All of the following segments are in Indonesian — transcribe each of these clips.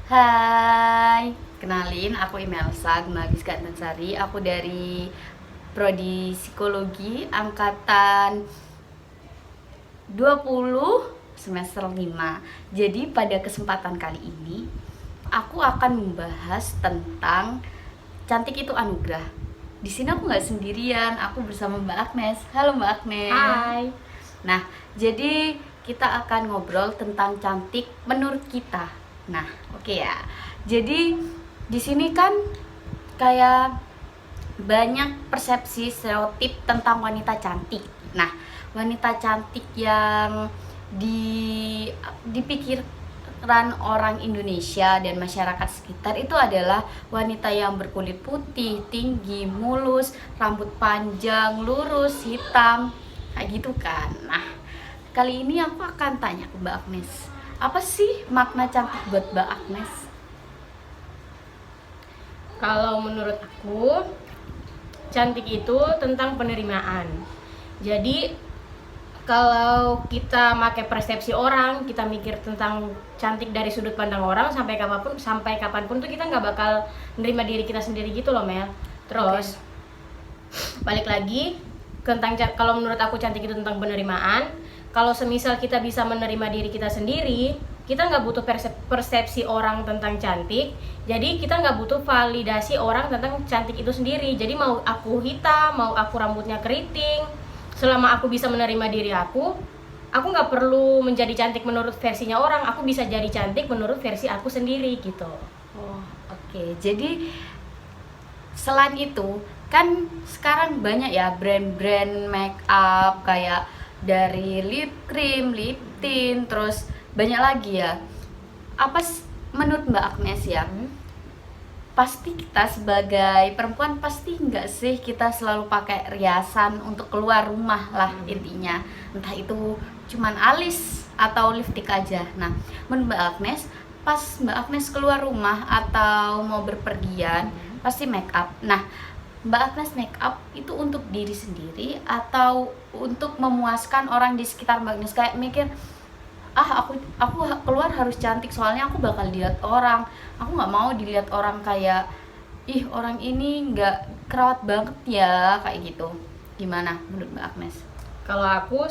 Hai, kenalin aku Imelsa Magis Kantansari. Aku dari Prodi Psikologi angkatan 20 semester 5. Jadi pada kesempatan kali ini aku akan membahas tentang cantik itu anugerah. Di sini aku nggak sendirian, aku bersama Mbak Agnes. Halo Mbak Agnes. Hai. Nah, jadi kita akan ngobrol tentang cantik menurut kita. Nah, oke ya. Jadi di sini kan kayak banyak persepsi stereotip tentang wanita cantik. Nah, wanita cantik yang dipikirkan orang Indonesia dan masyarakat sekitar itu adalah wanita yang berkulit putih, tinggi, mulus, rambut panjang, lurus, hitam, kayak gitu kan. Nah, kali ini aku akan tanya ke Mbak Agnes, apa sih makna cantik buat Mbak Agnes? Kalau menurut aku, cantik itu tentang penerimaan. Jadi, kalau kita pakai persepsi orang, kita mikir tentang cantik dari sudut pandang orang, sampai kapanpun tuh kita nggak bakal nerima diri kita sendiri gitu loh, Mel. Terus, balik lagi kalau menurut aku cantik itu tentang penerimaan. Kalau semisal kita bisa menerima diri kita sendiri, kita nggak butuh persepsi orang tentang cantik. Jadi kita nggak butuh validasi orang tentang cantik itu sendiri. Jadi mau aku hitam, mau aku rambutnya keriting, selama aku bisa menerima diri aku nggak perlu menjadi cantik menurut versinya orang. Aku bisa jadi cantik menurut versi aku sendiri gitu. Oh, oke. Jadi selain itu kan sekarang banyak ya brand-brand make up kayak dari lip cream, lip tint, terus banyak lagi ya. Menurut Mbak Agnes ya, pasti kita sebagai perempuan pasti nggak sih kita selalu pakai riasan untuk keluar rumah lah intinya, entah itu cuman alis atau lipstick aja. Nah, menurut Mbak Agnes, pas Mbak Agnes keluar rumah atau mau berpergian pasti make up. Nah, Mbak Agnes make up itu untuk diri sendiri atau untuk memuaskan orang di sekitar Mbak Agnes, kayak mikir aku keluar harus cantik soalnya aku bakal dilihat orang, aku nggak mau dilihat orang kayak ih orang ini nggak kerawat banget ya, kayak gitu. Gimana menurut Mbak Agnes? Kalau aku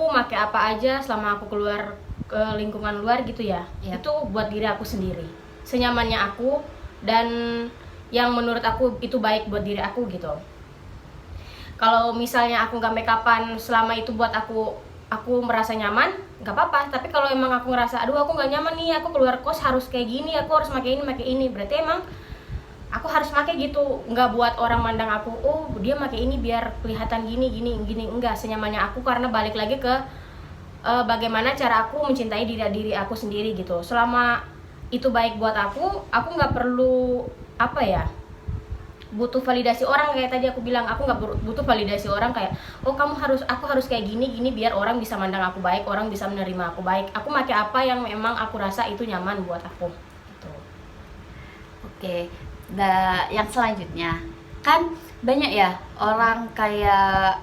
pakai apa aja selama aku keluar ke lingkungan luar gitu ya, itu buat diri aku sendiri, senyamannya aku, dan yang menurut aku itu baik buat diri aku gitu. Kalau misalnya aku nggak make upan selama itu buat aku merasa nyaman, nggak apa-apa. Tapi kalau emang aku ngerasa aduh aku nggak nyaman nih, aku keluar kos harus kayak gini, aku harus pakai ini, berarti emang aku harus pakai gitu. Nggak buat orang mandang aku, oh dia pakai ini biar kelihatan gini, enggak, senyamannya aku, karena balik lagi ke bagaimana cara aku mencintai diri aku sendiri gitu. Selama itu baik buat aku nggak perlu butuh validasi orang. Kayak tadi aku bilang, aku nggak butuh validasi orang kayak oh aku harus kayak gini biar orang bisa mandang aku baik, orang bisa menerima aku baik. Aku pakai apa yang memang aku rasa itu nyaman buat aku gitu. Oke. Nah, yang selanjutnya kan banyak ya orang kayak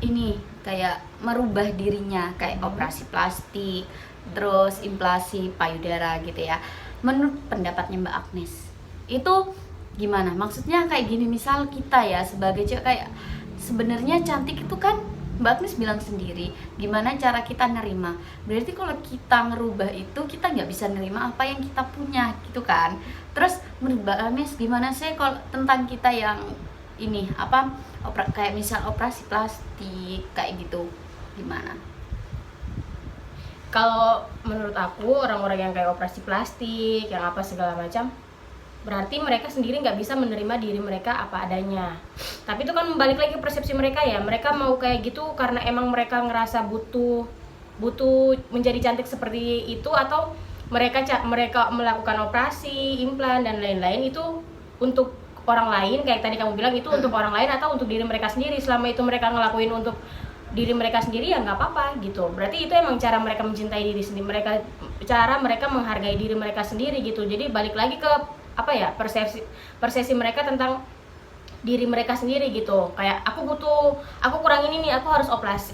ini, kayak merubah dirinya, kayak operasi plastik, terus implantasi payudara gitu ya. Menurut pendapatnya Mbak Agnes, itu gimana? Maksudnya kayak gini, misal kita ya sebagai cewek, kayak sebenarnya cantik itu kan Mbak Agnes bilang sendiri, gimana cara kita nerima. Berarti kalau kita ngerubah itu, kita nggak bisa nerima apa yang kita punya gitu kan. Terus menurut Mbak Agnes gimana sih kalau tentang kita yang ini kayak misal operasi plastik kayak gitu, gimana? Kalau menurut aku, orang-orang yang kayak operasi plastik, yang apa segala macam, berarti mereka sendiri nggak bisa menerima diri mereka apa adanya. Tapi itu kan balik lagi ke persepsi mereka ya. Mereka mau kayak gitu karena emang mereka ngerasa butuh menjadi cantik seperti itu, atau mereka melakukan operasi, implan dan lain-lain itu untuk orang lain. Kayak tadi kamu bilang, itu untuk orang lain atau untuk diri mereka sendiri. Selama itu mereka ngelakuin untuk diri mereka sendiri ya nggak apa-apa gitu. Berarti itu emang cara mereka mencintai diri sendiri, cara mereka menghargai diri mereka sendiri gitu. Jadi balik lagi ke persepsi mereka tentang diri mereka sendiri gitu. Kayak aku kurang ini nih, aku harus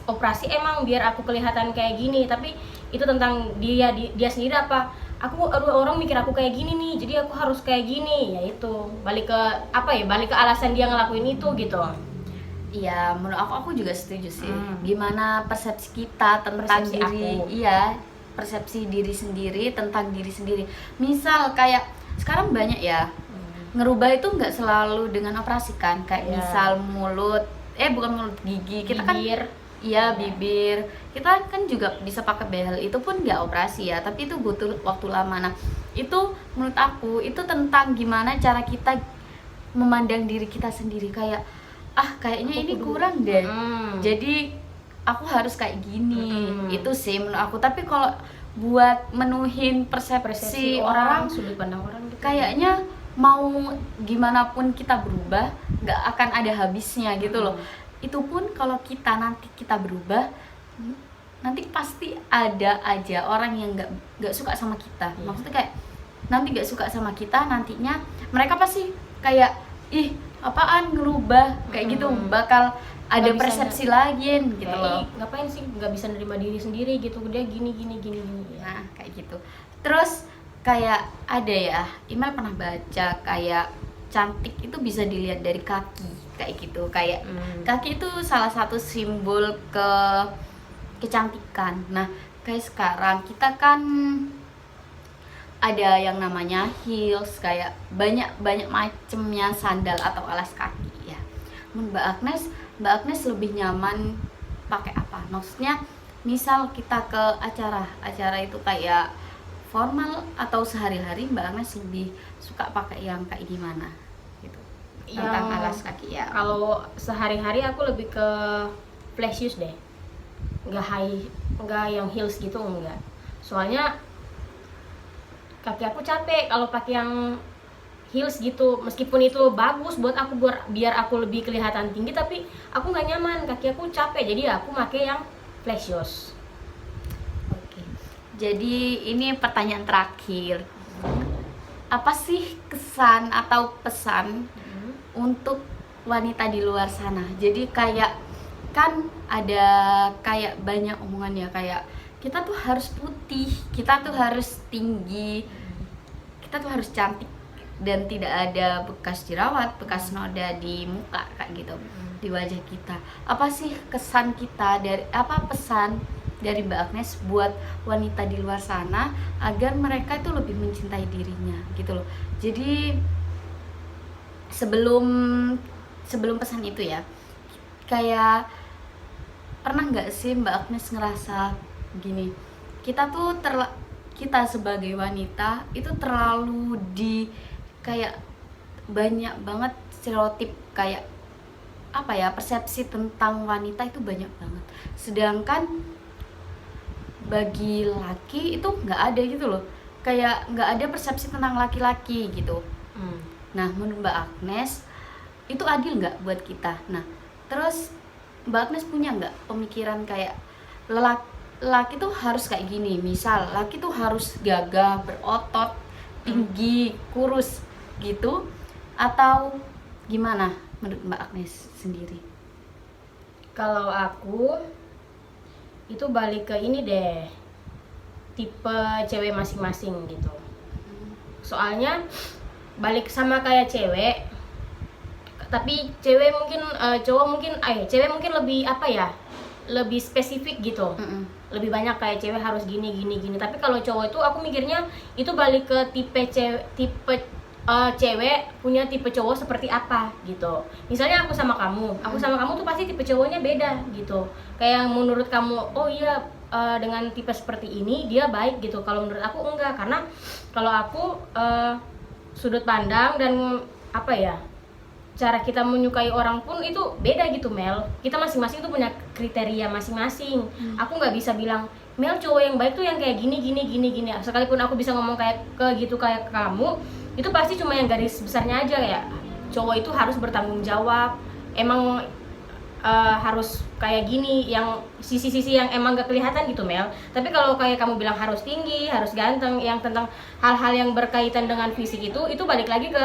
operasi emang biar aku kelihatan kayak gini. Tapi itu tentang dia sendiri, apa orang mikir aku kayak gini nih, jadi aku harus kayak gini. Ya itu balik ke balik ke alasan dia ngelakuin itu gitu. Iya, menurut aku juga setuju sih. Gimana persepsi kita tentang Persepsi diri, aku. iya, persepsi diri sendiri tentang diri sendiri. Misal kayak sekarang banyak ya, ngerubah itu nggak selalu dengan operasi kan. Kayak Iya. misal mulut, bukan mulut, gigi. Kita Bibir. kan, iya bibir. Kita kan juga bisa pakai behel. Itu pun nggak operasi ya, tapi itu butuh waktu lama. Nah, itu menurut aku itu tentang gimana cara kita memandang diri kita sendiri, kayak kayaknya ini kurang deh, jadi aku harus kayak gini. Itu sih menurut aku. Tapi kalau buat menuhin persepsi orang, sudut pandang orang gitu. kayaknya mau gimana pun kita berubah nggak akan ada habisnya gitu loh. Itu pun kalau nanti kita berubah, nanti pasti ada aja orang yang nggak suka sama kita. Maksudnya kayak nanti nggak suka sama kita, nantinya mereka pasti kayak apaan ngerubah kayak gitu, bakal ada Nggak bisa persepsi lagi gitu kayak, loh. ngapain sih nggak bisa nerima diri sendiri gitu, dia gini ya. Nah kayak gitu. Terus kayak ada ya, Imel pernah baca kayak cantik itu bisa dilihat dari kaki kayak gitu. Kayak kaki itu salah satu simbol kecantikan. Nah kayak sekarang kita kan ada yang namanya heels, kayak banyak macamnya sandal atau alas kaki ya. Mbak Agnes lebih nyaman pakai apa? Maksudnya misal kita ke acara itu kayak formal atau sehari-hari, Mbak Agnes lebih suka pakai yang kayak gimana gitu tentang alas kaki ya? Kalau sehari-hari aku lebih ke flat shoes deh, nggak yang heels gitu, enggak. Soalnya kaki aku capek kalau pakai yang heels gitu, meskipun itu bagus buat aku biar aku lebih kelihatan tinggi, tapi aku nggak nyaman, kaki aku capek, jadi aku pakai yang flat shoes. Oke. Jadi ini pertanyaan terakhir. Apa sih kesan atau pesan untuk wanita di luar sana? Jadi kayak kan ada kayak banyak omongan ya, kayak kita tuh harus putih, kita tuh harus tinggi, kita tuh harus cantik dan tidak ada bekas jerawat, bekas noda di muka kayak gitu, di wajah kita. Apa sih kesan kita pesan dari Mbak Agnes buat wanita di luar sana agar mereka itu lebih mencintai dirinya gitu loh. Jadi sebelum pesan itu ya, kayak pernah nggak sih Mbak Agnes ngerasa gini, kita sebagai wanita itu terlalu kayak banyak banget stereotip, kayak persepsi tentang wanita itu banyak banget, sedangkan bagi laki itu nggak ada gitu loh, kayak nggak ada persepsi tentang laki-laki gitu. Nah menurut Mbak Agnes itu adil nggak buat kita? Nah terus Mbak Agnes punya nggak pemikiran kayak laki tuh harus kayak gini, misal laki tuh harus gagah, berotot, tinggi, kurus gitu, atau gimana menurut Mbak Agnes sendiri? Kalau aku itu balik ke ini deh, tipe cewek masing-masing gitu. Soalnya balik sama kayak cewek, tapi cewek mungkin cewek mungkin lebih lebih spesifik gitu. Lebih banyak kayak cewek harus gini. Tapi kalau cowok itu aku mikirnya itu balik ke tipe cewek punya tipe cowok seperti apa gitu. Misalnya aku sama kamu tuh pasti tipe cowoknya beda gitu. Kayak menurut kamu, dengan tipe seperti ini dia baik gitu. Kalau menurut aku enggak, karena kalau aku sudut pandang dan cara kita menyukai orang pun itu beda gitu, Mel. Kita masing-masing tuh punya kriteria masing-masing. Aku nggak bisa bilang Mel cowok yang baik tuh yang kayak gini. Sekalipun aku bisa ngomong kayak kamu, itu pasti cuma yang garis besarnya aja ya. Cowok itu harus bertanggung jawab. Emang harus kayak gini, yang sisi-sisi yang emang gak kelihatan gitu, Mel. Tapi kalau kayak kamu bilang harus tinggi, harus ganteng, yang tentang hal-hal yang berkaitan dengan fisik itu balik lagi ke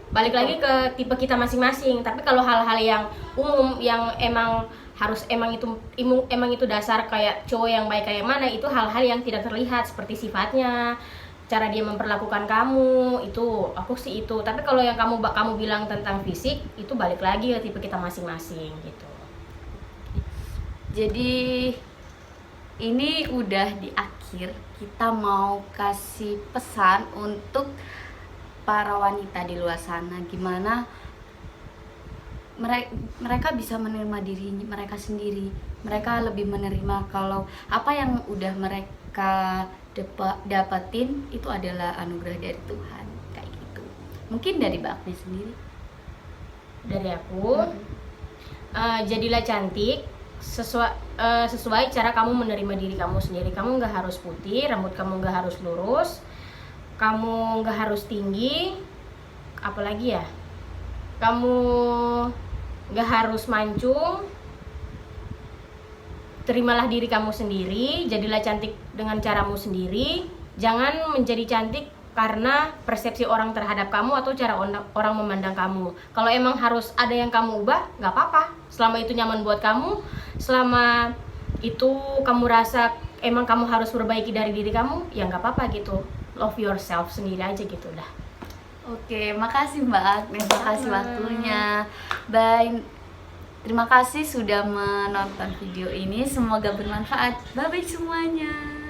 balik lagi ke tipe kita masing-masing. Tapi kalau hal-hal yang umum yang emang harus emang itu dasar kayak cowok yang baik kayak mana, itu hal-hal yang tidak terlihat seperti sifatnya, cara dia memperlakukan kamu, itu aku sih itu. Tapi kalau yang kamu bilang tentang fisik, itu balik lagi ke tipe kita masing-masing gitu. Jadi ini udah di akhir, kita mau kasih pesan untuk para wanita di luar sana, gimana mereka bisa menerima diri mereka sendiri. Mereka lebih menerima kalau apa yang udah mereka dapetin itu adalah anugerah dari Tuhan, kayak gitu. Mungkin dari Mbak Agnes sendiri. Dari aku, jadilah cantik sesuai cara kamu menerima diri kamu sendiri. Kamu nggak harus putih, rambut kamu nggak harus lurus, kamu nggak harus tinggi, apalagi ya, kamu nggak harus mancung. Terimalah diri kamu sendiri, jadilah cantik dengan caramu sendiri. Jangan menjadi cantik karena persepsi orang terhadap kamu atau cara orang memandang kamu. Kalau emang harus ada yang kamu ubah, nggak apa-apa. Selama itu nyaman buat kamu, selama itu kamu rasa emang kamu harus perbaiki dari diri kamu, ya nggak apa-apa gitu. Love yourself sendiri aja gitu dah. Oke, makasih Mbak Agnes, makasih waktunya. Bye. Terima kasih sudah menonton video ini, semoga bermanfaat. Bye bye semuanya.